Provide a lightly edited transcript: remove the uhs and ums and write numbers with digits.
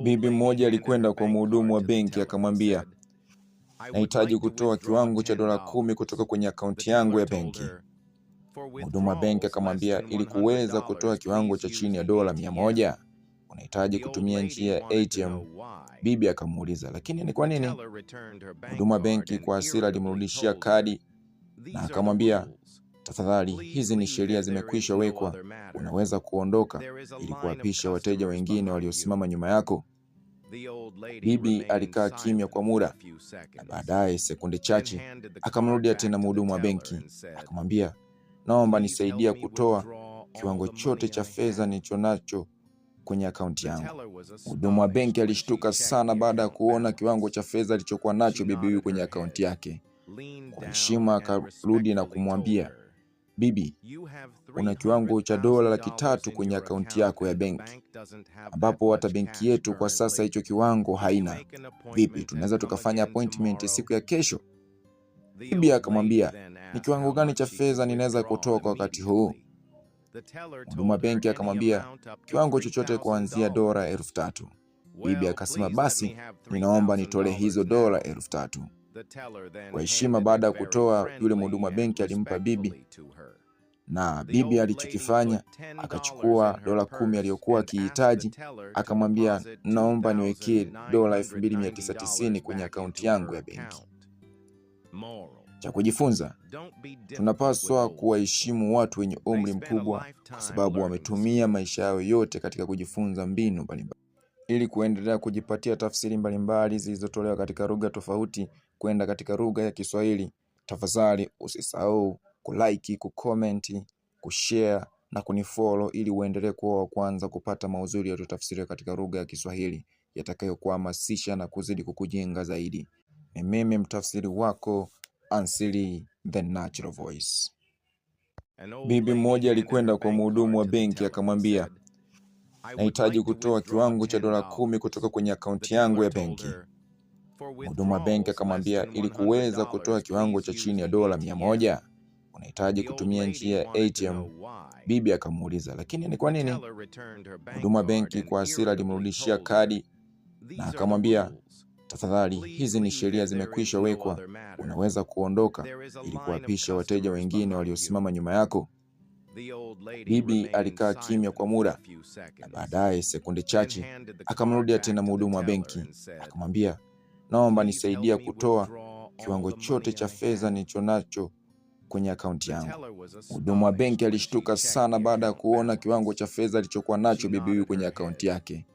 Bibi mmoja alikwenda kwa mhudumu wa benki akamwambia, nahitaji kutoa kiwango cha $10 kutoka kwenye akaunti yangu ya benki. Mhudumu wa benki akamwambia, ili kuweza kutoa kiwango cha chini ya $100, unahitaji kutumia njia ya ATM. Bibi akamuuliza, lakini ni kwa nini? Mhudumu wa benki kwa hasira alimrudishia kadi na akamwambia, tafadhali, hizi ni sheria zimekwisha wekwa, unaweza kuondoka ili kuwapisha wateja wengine waliosimama nyuma yako. Bibi alikaa kimya kwa muda na baadaye sekunde chache akamrudia tena mhudumu wa benki akamwambia, naomba nisaidia kutoa kiwango chote cha fedha nilichonacho kwenye akaunti yangu. Mhudumu wa benki alishtuka sana baada ya kuona kiwango cha fedha alichokuwa nacho bibi huyu kwenye akaunti yake. Kwa heshima akarudi na kumwambia, bibi, una kiwango cha $300,000 kwenye akaunti yako ya benki, ambapo hata benki yetu kwa sasa hicho kiwango haina. Vipi, tunaweza tukafanya appointment siku ya kesho? Bibi akamwambia, ni kiwango gani cha fedha ninaweza kutoa kwa wakati huu? Mhudumu wa benki akamwambia, kiwango chochote kuanzia $3,000. Bibi akasema, basi ninaomba nitolee hizo $3,000. Kwa heshima baada ya kutoa, yule mhudumu wa benki alimpa bibi, na bibi alichokifanya akachukua $10 aliyokuwa akihitaji, akamwambia, naomba niwekee $2,990 kwenye akaunti yangu ya benki. Cha kujifunza, tunapaswa kuwaheshimu watu wenye umri mkubwa kwa sababu wametumia maisha yao yote katika kujifunza mbinu mbalimbali. Ili kuendelea kujipatia tafsiri mbalimbali zilizotolewa katika lugha tofauti kwenda katika lugha ya Kiswahili, tafadhali usisahau kulike, kucomment, kushare na kunifollow ili uendelee kuwa wa kwanza kupata mauzuri yaliyotafsiriwa katika lugha ya Kiswahili yatakayokuhamasisha na kuzidi kukujenga zaidi. Ni mimi mtafsiri wako Ansili the Natural Voice. Bibi mmoja alikwenda kwa mhudumu wa benki akamwambia, nahitaji kutoa kiwango cha $10 kutoka kwenye akaunti yangu ya benki. Mhudumu wa benki akamwambia, ili kuweza kutoa kiwango cha chini ya $100, unahitaji kutumia njia ya ATM. Bibi akamuuliza, lakini ni kwa nini? Mhudumu wa benki kwa hasira alimrudishia kadi na akamwambia, tafadhali, hizi ni sheria zimekwisha wekwa, unaweza kuondoka ili kuwapisha wateja wengine waliosimama nyuma yako. Bibi alikaa kimya kwa muda na baadaye sekunde chache akamrudia tena mhudumu wa benki akamwambia, naomba nisaidia kutoa kiwango chote cha fedha nilichonacho kwenye akaunti yangu. Mhudumu wa benki alishtuka sana baada ya kuona kiwango cha fedha alichokuwa nacho bibi huyu kwenye akaunti yake.